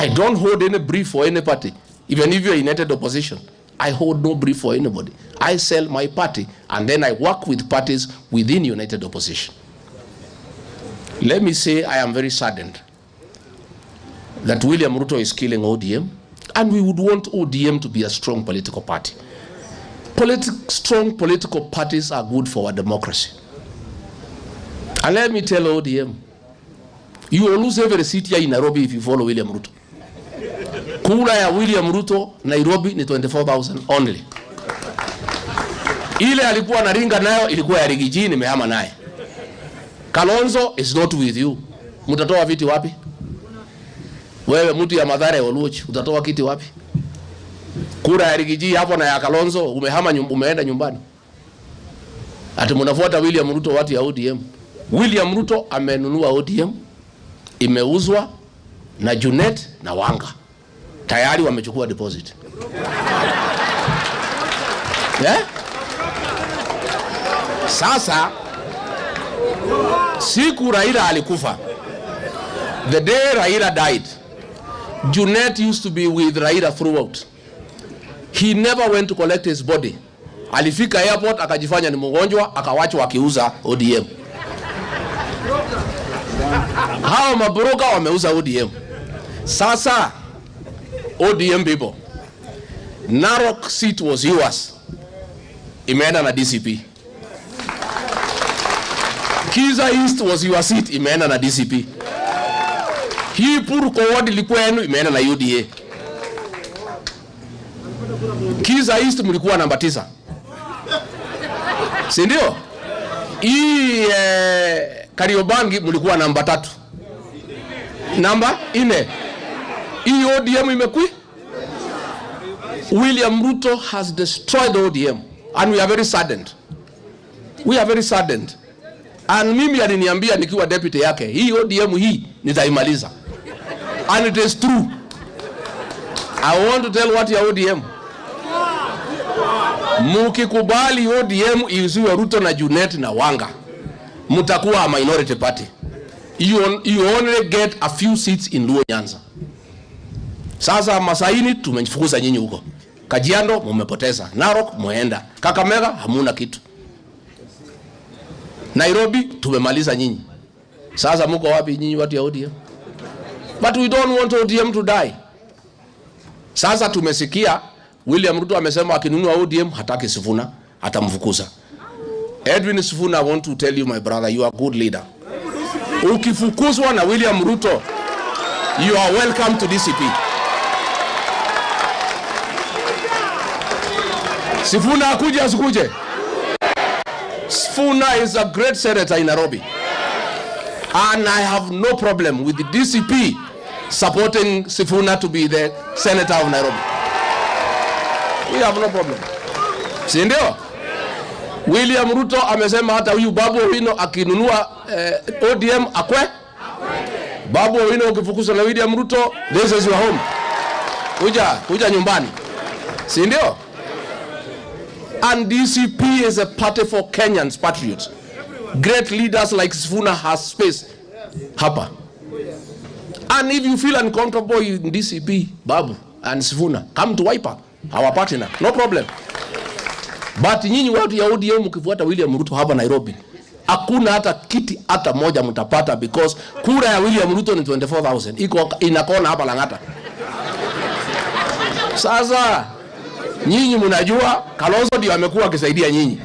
I don't hold any brief for any party. Even if you're united opposition, I hold no brief for anybody. I sell my party and then I work with parties within united opposition. Let me say I am very saddened that William Ruto is killing ODM, and we would want ODM to be a strong political party. Strong political parties are good for our democracy. And let me tell ODM, you will lose every seat here in Nairobi if you follow William Ruto. Kura ya William Ruto Nairobi ni 24,000 only. Ile alikuwa naringa nayo ilikuwa ya Rigiji, nimehama naye. Kalonzo is not with you. Mutatoa viti wapi? Wewe mtu ya Mathare Oluoch, utatoa kiti wapi? Kura ya Rigiji hapo na ya Kalonzo umehama umeenda nyumbani. Ati mnafuata William Ruto watu ya ODM. William Ruto amenunua ODM, imeuzwa na Junet na Wanga. Tayari wamechukua deposit. Sasa siku Raila alikufa, the day Raila died, Junet used to be with Raila throughout. He never went to collect his body. Alifika airport akajifanya ni mgonjwa, akawachwa akiuza ODM. Hao mabroka wameuza ODM. Sasa ODM people, Narok seat was yours, imeenda na DCP. KISII East was your seat, imeenda na DCP. Hii Purko ward ilikuwa yenu, imeenda na UDA. KISII East mlikuwa namba 9. Si ndio? Hii Kariobangi mlikuwa namba 3. Namba 4. Hii ODM imekui. William Ruto has destroyed ODM and we are very saddened. We are very saddened. And mimi aliniambia nikiwa deputy yake, hii ODM hii nitaimaliza. And it is true. I want to tell what ya ODM. Mukikubali ODM iuziwe Ruto na Junet na Wanga, mutakuwa a minority party. You only get a few seats in Luo Nyanza. Sasa Masaini tumefukuza nyinyi huko. Kajiado mmepoteza. Narok muenda. Kakamega hamuna kitu. Nairobi tumemaliza nyinyi. Sasa mko wapi nyinyi watu ya ODM? But we don't want ODM to die. Sasa tumesikia William Ruto amesema akinunua ODM hataki Sifuna, atamfukuza. Edwin Sifuna, I want to tell you my brother, you are a good leader. Ukifukuzwa na William Ruto, you are welcome to DCP. Sifuna akuje asikuje? Sifuna is a great senator in Nairobi. And I have no problem with the DCP supporting Sifuna to be the senator of Nairobi. We have no problem. Si ndio? William Ruto amesema hata huyu Babu Owino akinunua ODM akwe. Babu Owino ukifukuzwa na William Ruto, this is your home. Kuja nyumbani. Si ndio? And DCP is a party for Kenyans, patriots. Great leaders like Sifuna has space hapa. And if you feel uncomfortable in DCP, Babu and Sifuna, come to Wiper, our partner, no problem. But nyinyi watu ya ODM mkifuata William Ruto hapa Nairobi, hakuna hata kiti hata moja mtapata, because kura ya William Ruto ni 24,000. Iko inakona hapa Lang'ata. Sasa nyinyi mnajua Kalonzo ndio amekuwa akisaidia nyinyi.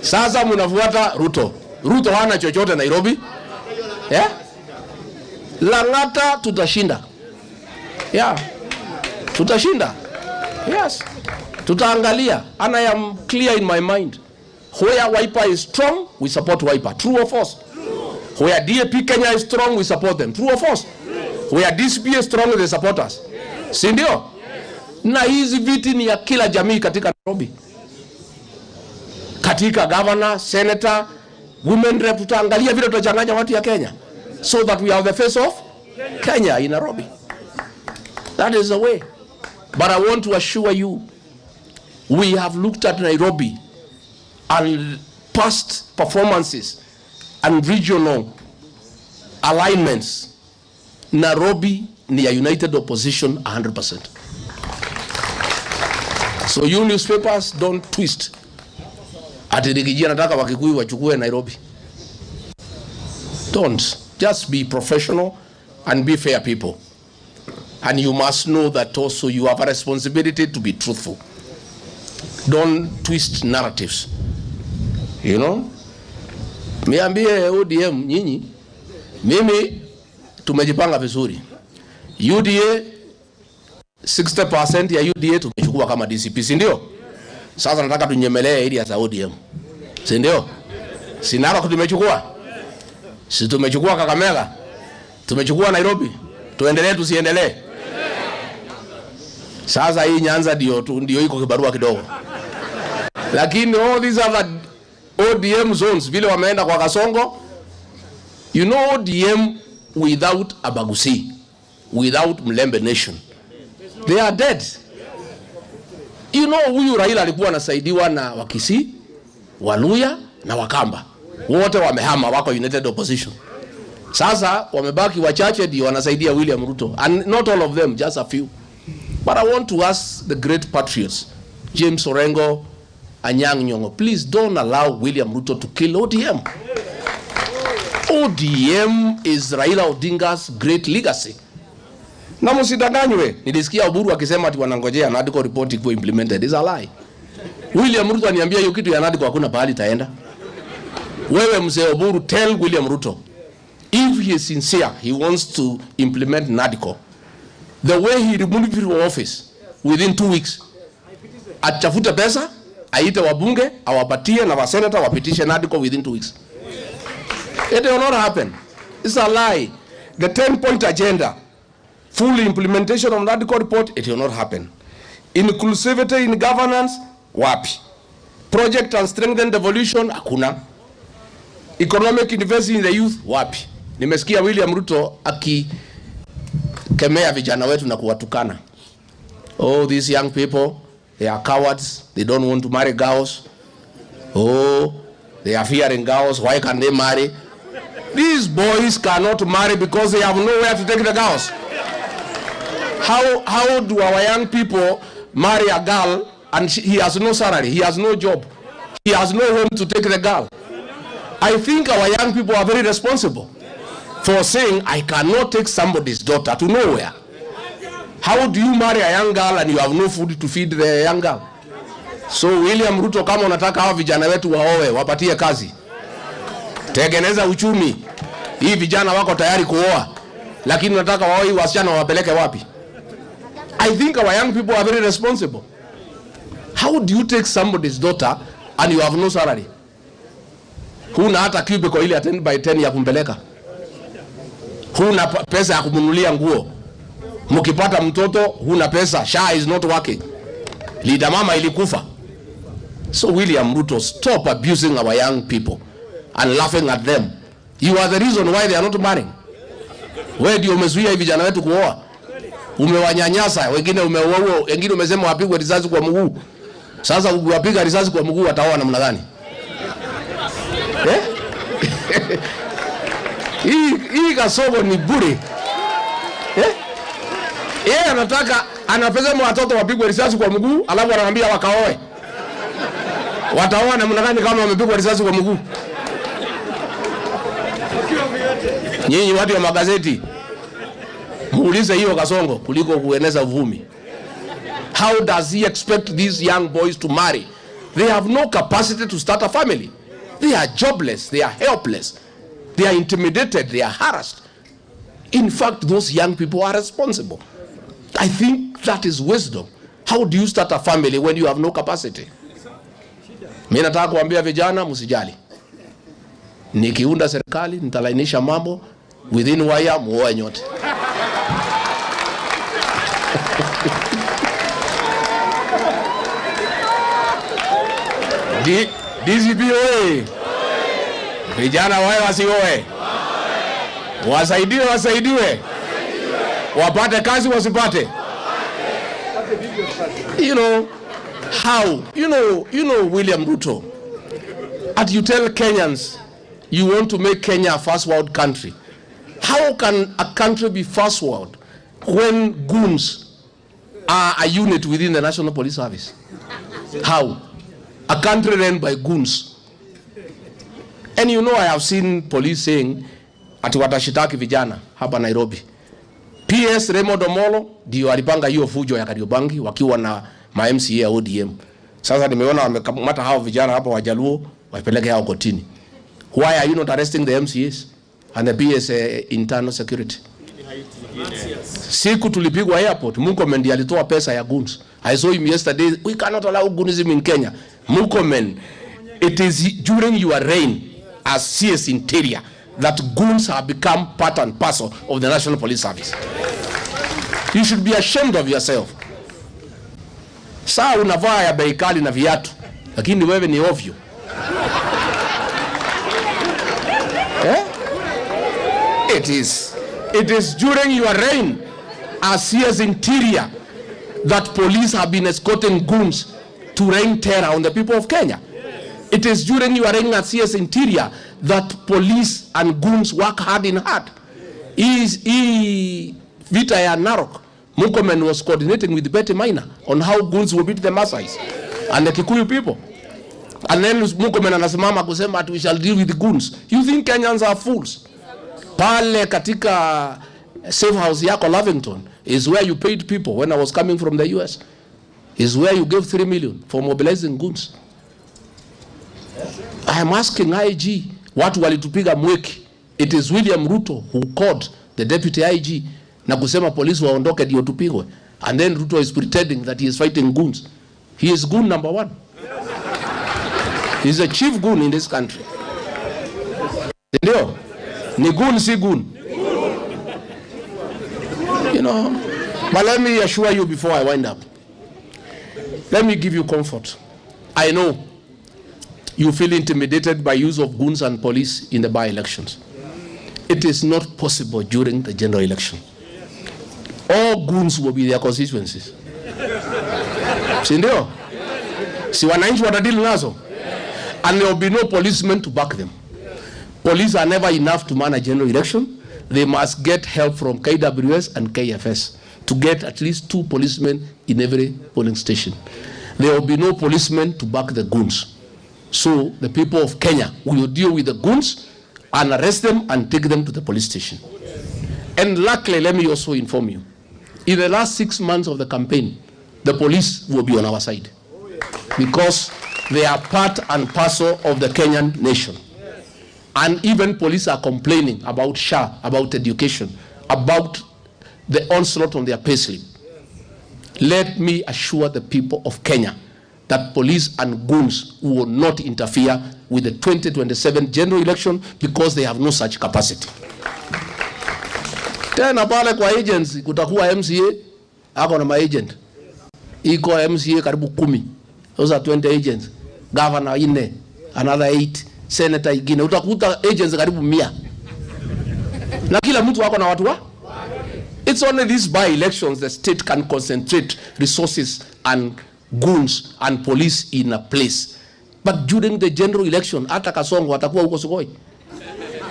Sasa mnafuata Ruto. Ruto hana chochote Nairobi. Lang'ata tutashinda. Tutashinda. Yes. Tutaangalia. And I am clear in my mind. Where Wiper is strong, we support Wiper. True or false? Where DAP Kenya is strong, we support them. True or false? Where DCP is strong, they support us. Si ndio? Na hizi viti ni ya kila jamii katika Nairobi. Katika governor, senator, women rep, tutaangalia vile tutachanganya watu ya Kenya, so that we have the face of Kenya in Nairobi. That is the way. But I want to assure you, we have looked at Nairobi and past performances and regional alignments, Nairobi ni a united opposition 100%. So you newspapers don't twist. Ati nikijia nataka Wakikuyu wachukue Nairobi. Don't. Just be professional and be fair people. And you must know that also you have a responsibility to be truthful. Don't twist narratives. You know? Miambie ODM nyinyi, mimi tumejipanga vizuri. UDA 60% ya UDA tumechukua kama DCP, si ndio? Sasa nataka tunyemelee area za ODM. Si ndio? Si Narok tumechukua? Si tumechukua Kakamega? Tumechukua Nairobi? Tuendelee tusiendelee? Sasa hii Nyanza ndio iko kibarua kidogo. Lakini all these other ODM zones vile wameenda kwa Kasongo, you know ODM without Abagusi, without Mlembe Nation, they are dead. You know huyu Raila alikuwa anasaidiwa na Wakisii, Waluya na Wakamba. Wote wamehama wako united opposition. Sasa wamebaki wachache ndio wanasaidia William Ruto, and not all of them, just a few. But I want to ask the great patriots, James Orengo, Anyang' Nyong'o, please don't allow William Ruto to kill ODM. ODM is Raila Odinga's great legacy. Na msidanganywe, nilisikia Oburu akisema ati wanangojea NADCO report iko implemented. Is a lie. William Ruto aniambia hiyo kitu ya NADCO hakuna pahali taenda. Wewe mzee Oburu, tell William Ruto, if he is sincere, he wants to implement NADCO, the way he removed him from office within 2 weeks, atafute pesa, aite wabunge, awapatie na wasenata wapitishe NADCO within 2 weeks. It will not happen. It's a lie. The 10-point agenda, full implementation of NADCO report, it will not happen. Inclusivity in governance, wapi. Project and strengthen devolution, hakuna. Economic investment in the youth, wapi. Nimesikia William Ruto akikemea vijana wetu na kuwatukana. Oh, these young people, they are cowards. They don't want to marry girls. Oh, they are fearing girls. Why can they marry? These boys cannot marry because they have nowhere to take the girls. How do our young people marry a girl and he has no salary, he has no job, he has no home to take the girl? I think our young people are very responsible for saying, I cannot take somebody's daughter to nowhere. How do you marry a young girl and you have no food to feed the young girl? So William Ruto, kama unataka hawa vijana wetu waoe, wapatie kazi. Tengeneza uchumi. Hii vijana wako tayari kuoa, lakini unataka waoe wasichana wapeleke wapi? I think our young people are very responsible. How do you take somebody's daughter and you have no salary? Huna hata cubicle ile 10 by 10 ya kumpeleka. Huna pesa ya kumnunulia nguo. Mkipata mtoto huna pesa. SHA is not working. Leader mama ilikufa. So William Ruto, stop abusing our young people and laughing at them. You are the reason why they are not marrying. Wewe ndio umezuia hivi vijana wetu kuoa. Umewanyanyasa, wengine umeua, wengine umesema wapigwe risasi kwa mguu. Sasa ukiwapiga risasi kwa mguu wataoa namna gani? Hii Kasongo ni bure. Yeye anataka anapesema watoto wapigwe risasi kwa mguu, alafu anawaambia wakaoe. Wataoa namna gani kama wamepigwa risasi kwa mguu? Nyinyi watu wa magazeti, muulize hiyo Kasongo kuliko kueneza uvumi. How does he expect these young boys to marry? They have no capacity to start a family. They are jobless, they are helpless, they are intimidated, they are harassed. In fact, those young people are responsible. I think that is wisdom. How do you start a family when you have no capacity? Mimi nataka kuambia vijana msijali. Nikiunda serikali nitalainisha mambo, within wire muoe nyote. DCP oye. Vijana wae wasioe. Wasaidiwe. Wapate kazi wasipate. You know how, you know William Ruto, and you tell Kenyans you want to make Kenya a first world country, How can a country be first world when goons are a unit within the National Police Service? How? A country run by goons. And you know, I have seen police saying ati watashitaki vijana hapa Nairobi. PS Raymond Omolo ndio alipanga hiyo fujo ya Kariobangi wakiwa na ma MCA ODM. Sasa nimeona wamekamata hao vijana hapa Wajaluo wapeleke hao kotini. Why are you not arresting the MCAs and the PS internal security? Siku tulipigwa airport, Murkomen ndiye alitoa pesa ya goons. I saw him yesterday. We cannot allow goonism in Kenya. Murkomen, it is during your reign as CS Interior that goons have become part and parcel of the National Police Service. You should be ashamed of yourself. Saa unavaa ya bei kali na viatu, lakini wewe ni ovyo. It is during your reign as CS Interior that police have been escorting goons to rain terror on the people of Kenya. It is during your reign as CS Interior that police and goons work hand in hand. Vita ya Narok, Murkomen was coordinating with Betty Minor on how goons will beat the Maasais and the Kikuyu people. And then Murkomen anasimama kusema we shall deal with the goons. You think Kenyans are fools? Pale katika safe house yako Lavington is where you paid people when I was coming from the US. Is where you gave 3 million for mobilizing goons. I am asking IG, watu walitupiga mweki. It is William Ruto who called the deputy IG na kusema polisi waondoke ndio tupigwe. And then Ruto is pretending that he is fighting goons. He is goon number 1. He is a chief goon in this country. Ndio? Ni goon si goon. You know, but let me assure you before I wind up. Let me give you comfort. I know you feel intimidated by use of goons and police in the by-elections. It is not possible during the general election. All goons will be their constituencies. Si ndio? Si wananchi watadili nazo? And there will be no policemen to back them. Police are never enough to manage general election. They must get help from KWS and KFS to get at least 2 policemen in every polling station. There will be no policemen to back the goons. So the people of Kenya will deal with the goons and arrest them and take them to the police station. And luckily, let me also inform you, in the last 6 months of the campaign, the police will be on our side because they are part and parcel of the Kenyan nation. And even police are complaining about SHA, about education, about the onslaught on their payslip. Let me assure the people of Kenya that police and goons will not interfere with the 2027 general election because they have no such capacity. Tena pale kwa agents kutakuwa MCA ako na maagent. Iko MCA karibu 10. Those are 20 agents. Governor 4, another 8. Senator ingine utakuta agents karibu 100. Na kila mtu wako na watu wa? It's only these by-elections the state can concentrate resources and goons and police in a place. But during the general election, hata Kasongo atakuwa huko Sugoi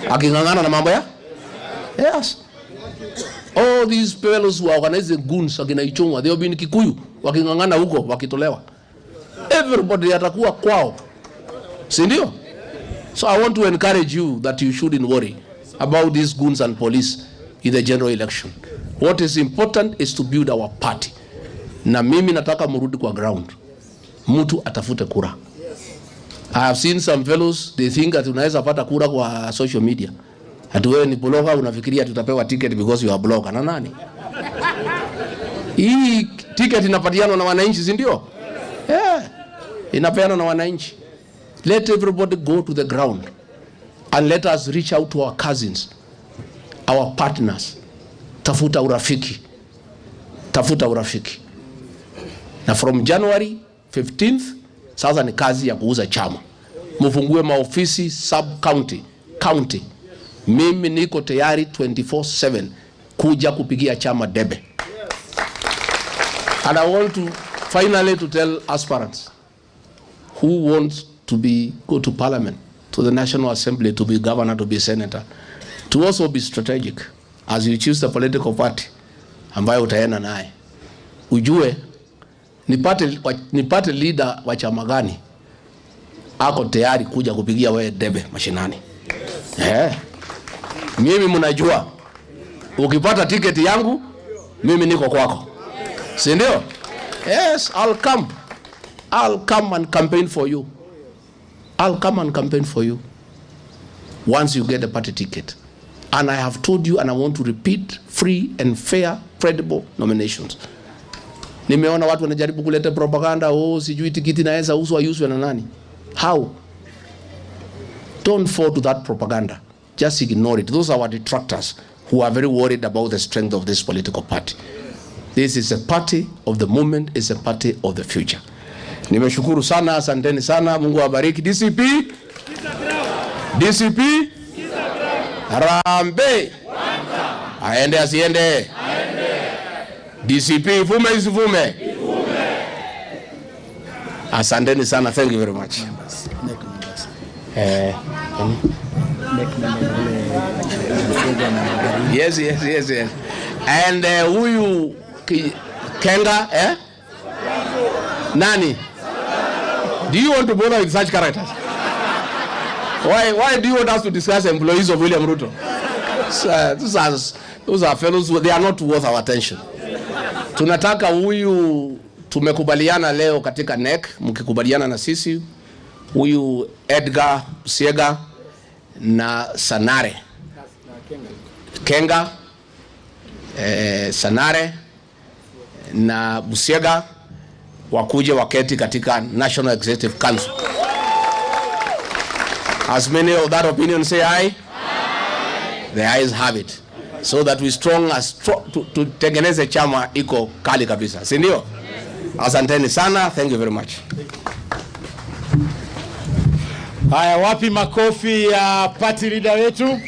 akingangana na mambo ya? Yes. All these fellows who are organizing goons akina Ichungwa, they will be in Kikuyu wakingangana huko wakitolewa. Everybody atakuwa kwao. Si ndio? So I want to encourage you that you shouldn't worry about these goons and police in the general election. What is important is to build our party. Na mimi nataka murudi kwa ground. Mtu atafute kura. I have seen some fellows, they think that unaweza pata kura kwa social media. Ati wewe ni blogger unafikiria tutapewa ticket because you are blogger. Na nani? Hii ticket inapatiana na wananchi, si ndio? Yeah. Inapeana na wananchi. Let everybody go to the ground and let us reach out to our cousins, our partners. Tafuta urafiki. Tafuta urafiki. Na from January 15th, sasa ni kazi ya kuuza chama. Mufungue maofisi sub-county, county. Mimi niko tayari 24/7 kuja kupigia chama debe. And I want to finally to tell aspirants who wants to go to parliament, to the National Assembly, to be governor, to be senator, to to also be strategic as you choose the political party ambayo utaenda naye. Ujue nipate leader wa chama gani ako tayari kuja kupigia wewe debe mashinani. Mimi mnajua ukipata tiketi yangu mimi niko kwako. Si ndio? Yes, I'll come and campaign for you. I'll come and campaign for you once you get the party ticket. And I have told you, and I want to repeat, free and fair, credible nominations. Nimeona watu wanajaribu kuleta propaganda, sijui tikiti naweza uswe na nani. How? Don't fall to that propaganda. Just ignore it. Those are our detractors who are very worried about the strength of this political party. This is a party of the moment, it's a party of the future. Nimeshukuru sana, asanteni sana, Mungu awabariki. DCP? DCP? Harambe. Aende asiende. DCP ifume isifume. Asanteni sana, thank you very much. Yes. And huyu Kenga, Nani? Do you want to bother with such characters? Why do you want us to discuss employees of William Ruto? Those are fellows, they are not worth our attention. Tunataka huyu, tumekubaliana leo katika NEC, mkikubaliana na sisi, huyu Edgar Siega na Sanare. Kenga, Sanare na Busiega wakuje waketi katika National Executive Council. As many of that opinion say aye? The ayes have it. So that we to tengeneze chama iko kali kabisa. Si ndio? Asanteni sana. Thank you very much. Haya, wapi makofi ya party leader wetu?